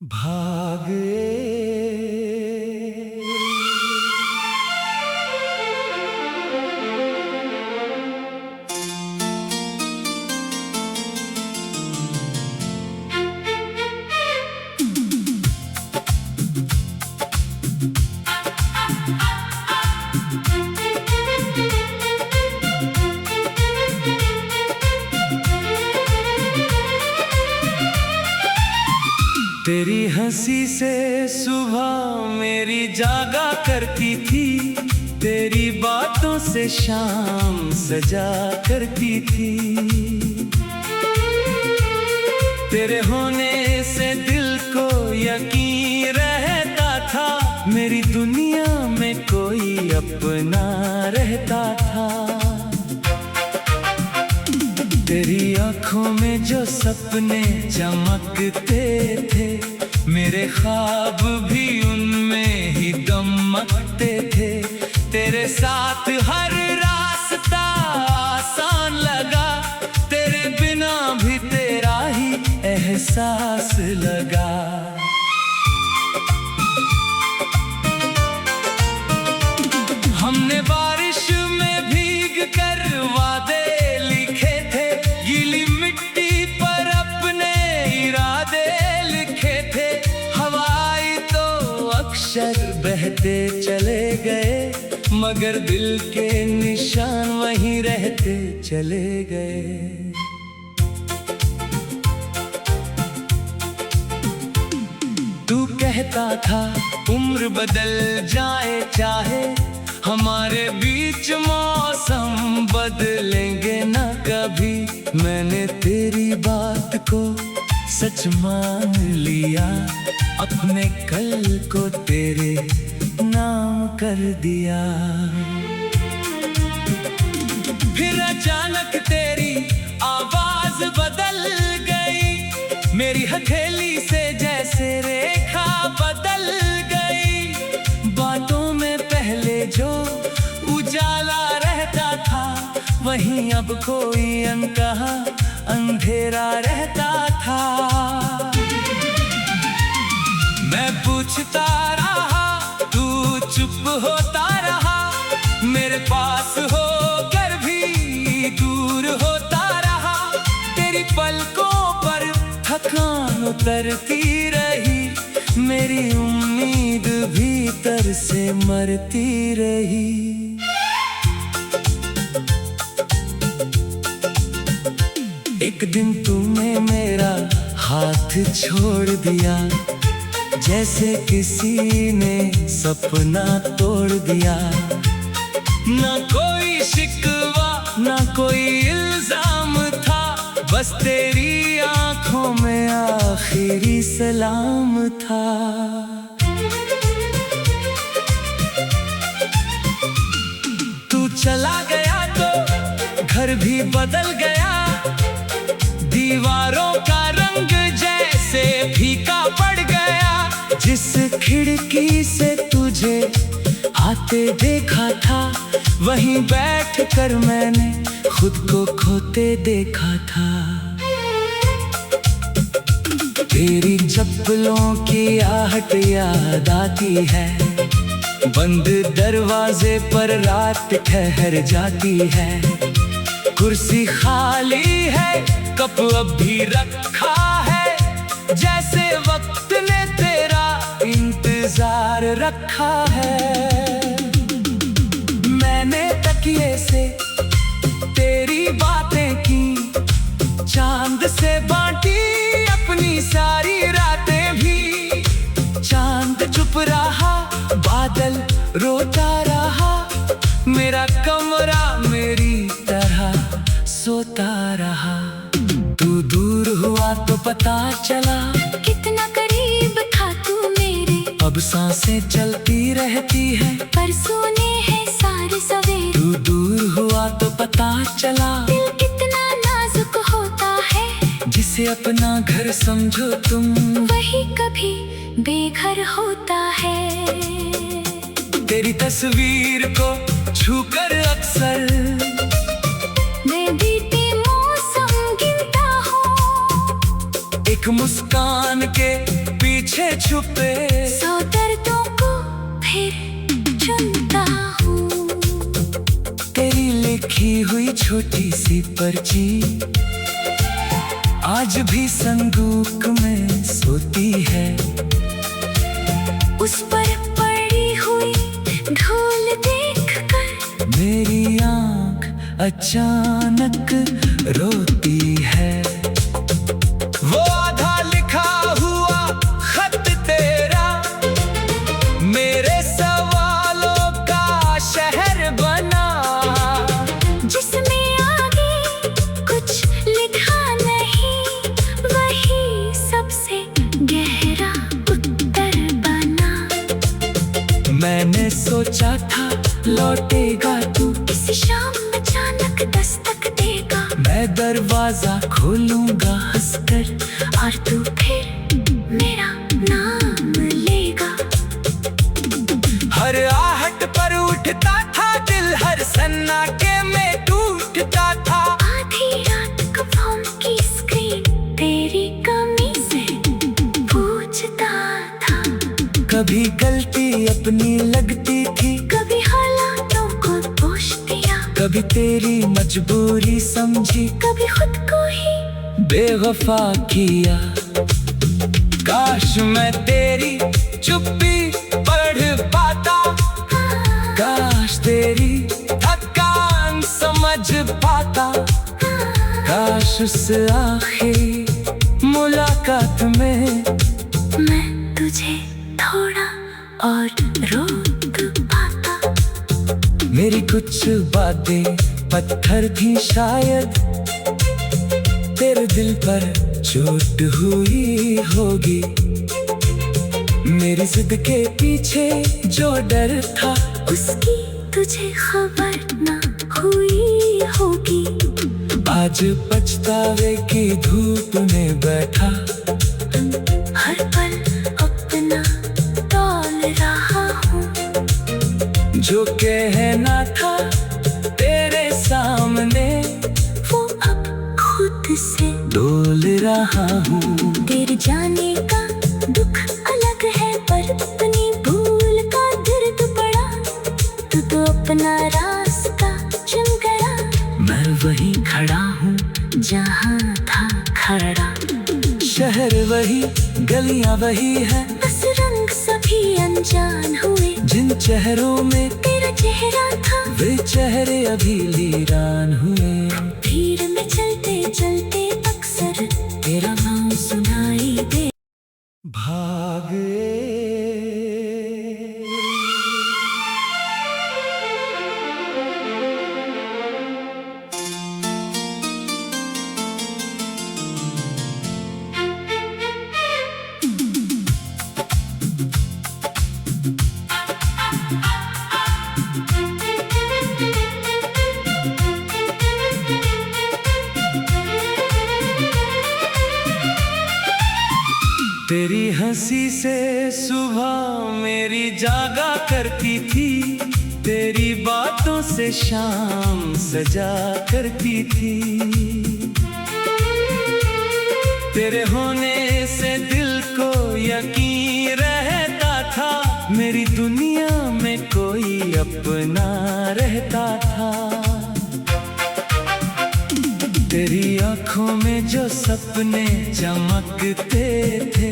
भागे तेरी हंसी से सुबह मेरी जागा करती थी, तेरी बातों से शाम सजा करती थी। तेरे होने से दिल को यकीन रहता था, मेरी दुनिया में कोई अपना रहता था। तेरी आँखों में जो सपने चमकते थे, मेरे ख्वाब भी उनमें ही दमकते थे। तेरे साथ हर रास्ता आसान लगा, तेरे बिना भी तेरा ही एहसास लगा। हमने बारिश में भीग कर वादे लिखे थे, गीली मिट्टी पर अपने इरादे लिखे थे। हवाई तो अक्षर बहते चले गए, मगर दिल के निशान वहीं रहते चले गए। तू कहता था उम्र बदल जाए चाहे, हमारे बीच मौसम बदलेंगे न कभी। मैंने तेरी बात को सच मान लिया, अपने कल को तेरे नाम कर दिया। फिर अचानक तेरी आवाज बदल गई, मेरी हथेली से जैसे रेखा बदल गई। बातों में पहले जो उजाला रहता था, वहीं अब कोई अनकहा अंधेरा रहता था। मैं पूछता रहा, तू चुप होता रहा, मेरे पास होकर भी दूर होता रहा। तेरी पलकों पर थकान उतरती रही, मेरी उम्मीद भीतर से मरती रही। एक दिन तूने मेरा हाथ छोड़ दिया, जैसे किसी ने सपना तोड़ दिया। ना कोई शिकवा ना कोई इल्जाम था, बस तेरी आंखों में आखिरी सलाम था। तू चला गया तो घर भी बदल गया, दीवारों का रंग जैसे फीका पड़ गया। जिस खिड़की से तुझे आते देखा था, वहीं बैठ कर मैंने खुद को खोते देखा था। तेरी चप्पलों की आहट याद आती है, बंद दरवाजे पर रात ठहर जाती है। कुर्सी खाली है, कप अब भी रखा है, जैसे वक्त ने तेरा इंतजार रखा है। मैंने तकिए से तेरी बातें की, चांद से बांटी अपनी सारी रातें भी। चांद चुप रहा, बादल रोता रहा, मेरा कमरा मेरी तरह सोता रहा। तू दूर हुआ तो पता चला, कितना करीब था तू मेरे। अब सांसें चलती रहती है, पर सोने हैं सारे सवेरे। तू दूर हुआ तो पता चला, दिल कितना नाजुक होता है, जिसे अपना घर समझो तुम, वही कभी बेघर होता है। तेरी तस्वीर को छूकर अक्सर मैं बीते मौसम गिनता हूँ, एक मुस्कान के पीछे पीछे छुपे। सौ दर्दों को फिर चुनता हूँ। तेरी लिखी हुई छोटी सी पर्ची आज भी संदूक में सोती है। उस पर पड़ी हुई धूल देखकर मेरी आँख अचानक रोती है। वो आधा लिखा हुआ खत तेरा मेरे सवालों का शहर बना, जिसमें आगे कुछ लिखा नहीं, वही सबसे गहरा उत्तर बना। मैंने सोचा था लौटेगा तू, इस शाम अचानक दस्तक देगा। मैं दरवाजा खोलूंगा हंसकर, और तू फिर मेरा नाम लेगा। हर आहट पर उठता था दिल, हर सन्नाटे में टूटता था। आधी रात को फोन की स्क्रीन तेरी कमी से पूछता था। कभी गलती अपनी लगती थी, कभी हालातों को दोष दिया, कभी तेरी मजबूरी समझी, कभी खुद को ही बेवफा किया। काश मैं तेरी चुप्पी पढ़ पाता, काश तेरी थकान समझ पाता, काश उस आखिरी मुलाकात में मैं तुझे थोड़ा और रोक पाता। मेरी कुछ बातें पत्थर थी शायद, तेरे दिल पर चोट हुई होगी। मेरी जिद के पीछे जो डर था, उसकी तुझे खबर न हुई होगी। आज पछतावे की धूप में बैठा, हर पल अपना तौल रहा हूँ। जो कहना था तेरे सामने, वो अब खुद से डोल रहा हूँ। तेरे जाने का दुख अलग है, पर अपनी भूल का दर्द बड़ा। तू तो अपना रास्ता चुन गया, मैं वही खड़ा हूँ जहाँ था खड़ा। शहर वही, गलियां वही है, बस रंग सभी अनजान हुए। जिन चेहरों में तेरा चेहरा था, वे चेहरे अभी वीरान हुए। भीड़ में चलते चलते अक्सर तेरा नाम सुनाई दे। भागे तेरी हंसी से सुबह मेरी जागा करती थी, तेरी बातों से शाम सजा करती थी। तेरे होने से दिल को यकीन रहता था, मेरी दुनिया में कोई अपना रहता था। तेरी आंखों में जो सपने चमकते थे,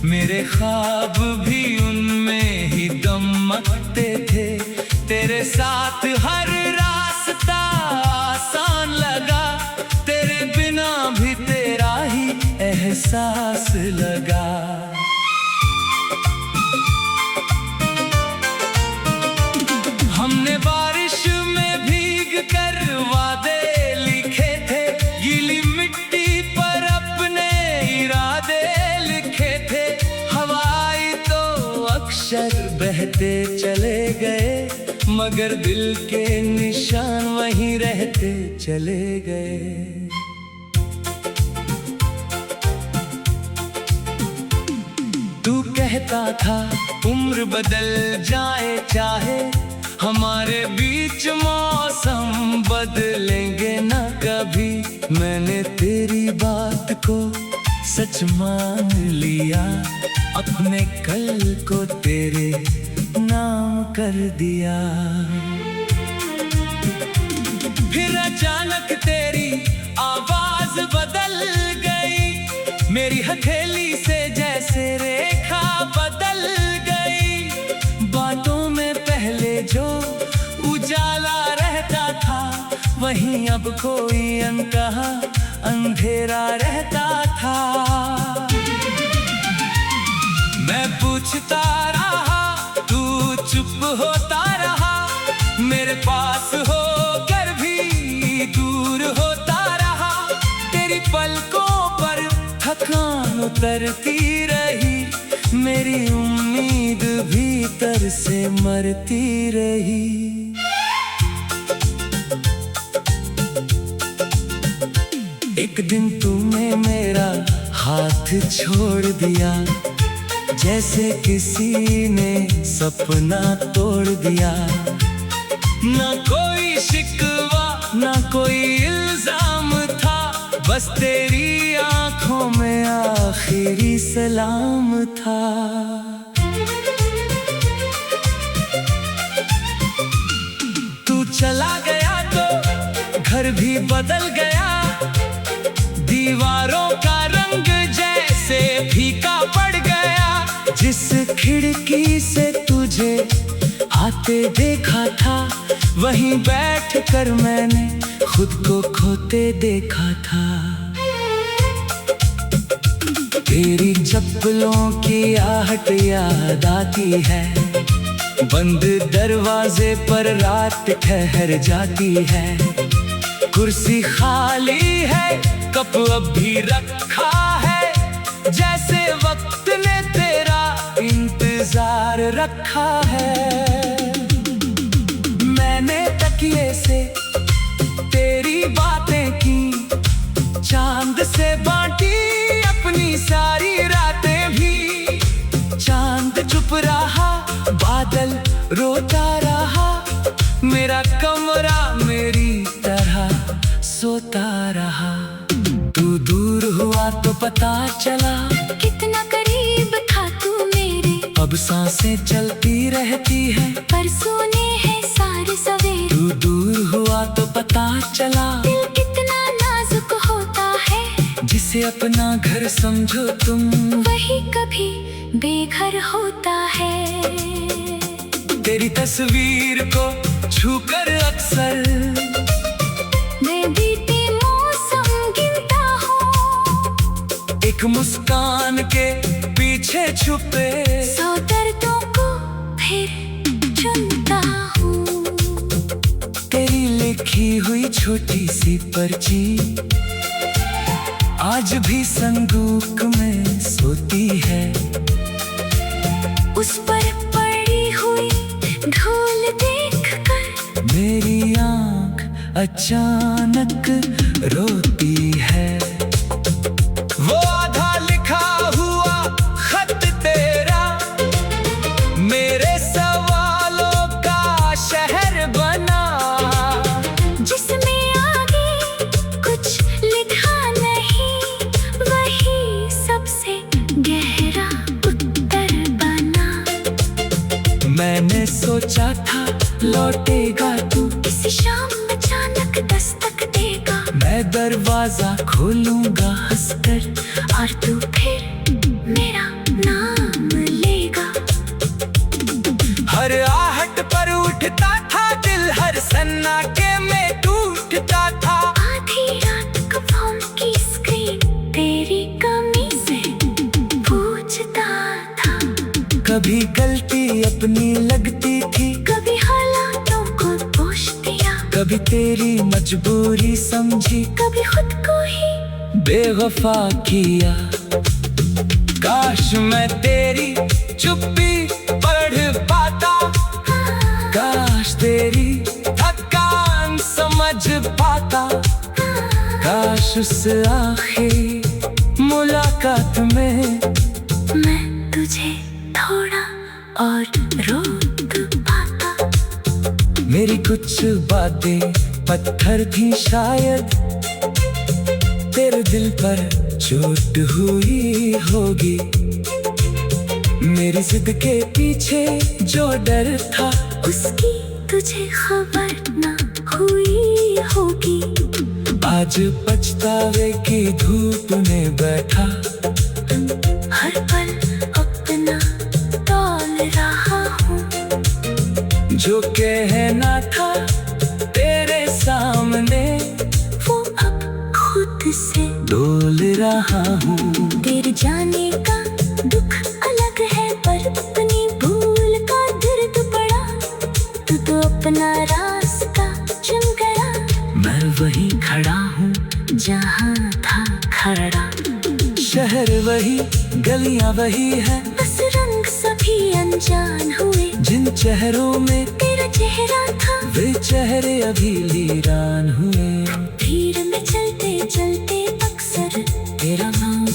मेरे ख्वाब भी उनमें ही दमकते थे। तेरे साथ हर रास्ता आसान लगा, तेरे बिना भी तेरा ही एहसास लगा। हमने बारिश में भीग कर वादे लिखे थे, गीली मिट्टी पर अपने इरादे लिखे थे। हवाई तो अक्षर बहते चले गए, मगर दिल के निशान वहीं रहते चले गए। तू कहता था उम्र बदल जाए चाहे, हमारे बीच मौसम बदलेंगे न कभी। मैंने तेरी बात को सच मान लिया, अपने कल को तेरे नाम कर दिया। फिर अचानक तेरी आवाज बदल गई, मेरी हथेली से जैसे रेखा बदल गई। बातों में पहले जो उजाला रहता था, वहीं अब कोई अनकहा अंधेरा रहता था। मैं पूछता रहा, तू चुप होता रहा, मेरे पास होकर भी दूर होता रहा। तेरी पलकों पर थकान उतरती रही, मेरी उम्मीद भीतर से मरती रही। एक दिन तूने मेरा हाथ छोड़ दिया, जैसे किसी ने सपना तोड़ दिया। ना कोई शिकवा ना कोई इल्जाम था, बस तेरी आंखों में आखिरी सलाम था। तू चला गया तो घर भी बदल गया, दीवारों का रंग जैसे फीका पड़ गया। जिस खिड़की से तुझे आते देखा था, वहीं बैठ कर मैंने खुद को खोते देखा था। तेरी चप्पलों की आहट याद आती है, बंद दरवाजे पर रात ठहर जाती है। कुर्सी खाली है, कप अब भी रखा है, जैसे वक्त ने तेरा इंतजार रखा है। मैंने तकिए से तेरी बातें की, चांद से बांटी अपनी सारी रातें भी। चांद चुप रहा, बादल रोता रहा, मेरा कमरा मेरी तरह सोता रहा। तू दूर हुआ तो पता चला, कितना करीब था तू मेरे। अब सांसें चलती रहती है, पर सोने हैं सारे सवेरे। तू दूर हुआ तो पता चला, दिल कितना नाजुक होता है। जिसे अपना घर समझो तुम, वही कभी बेघर होता है। तेरी तस्वीर को छूकर अक्सर मैं बीते मौसम गिनता हूँ, एक मुस्कान के पीछे छुपे 100 दर्दों को फिर चुनता हूँ। तेरी लिखी हुई छोटी सी पर्ची आज भी संदूक में सोती है। उस पर पड़ी हुई धूल देखकर मेरी आँख अचानक रोती है। वो आधा लिखा हुआ खत तेरा मेरे सवालों का शहर बना, जिसमें आगे कुछ लिखा नहीं, वही सबसे गहरा उत्तर बना। मैंने सोचा था लौटेगा तू, किसी शाम अचानक दस्तक देगा। मैं दरवाजा खोलूंगा हंसकर, और तू फिर मेरा नाम लेगा। हर आहट पर उठता था दिल, हर सन्नाटे में टूटता था। आधी रात को फोन की स्क्रीन तेरी कमी से पूछता था। कभी गलती अपनी लगती थी, कभी हालातों को दोष दिया, कभी तेरी मजबूरी समझी, कभी खुद को ही बेवफा किया। काश मैं तेरी चुप्पी पढ़ पाता, काश तेरी थकान समझ पाता, काश उस आखिरी मुलाकात में मैं तुझे थोड़ा और रोक पाता। मेरी कुछ बातें पत्थर थी शायद, तेरे दिल पर चोट हुई होगी। मेरी जिद के पीछे जो डर था, उसकी तुझे खबर ना हुई होगी। आज पछतावे की धूप में बैठा, हर पल अपना तौल रहा हूँ। जो कहना था तेरे सामने, वो अब खुद से डोल रहा हूँ। तेरे जाने का दुख अलग है, पर अपनी भूल का दर्द बड़ा। तू तो अपना रास्ता चुन गया, मैं वहीं खड़ा हूँ जहाँ था खड़ा। शहर वही, गलियां वही है, बस रंग सभी अनजान हुए। जिन चेहरों में तेरा चेहरा था, वे चेहरे अभी वीरान हुए। भीड़ में चलते चलते अक्सर तेरा नाम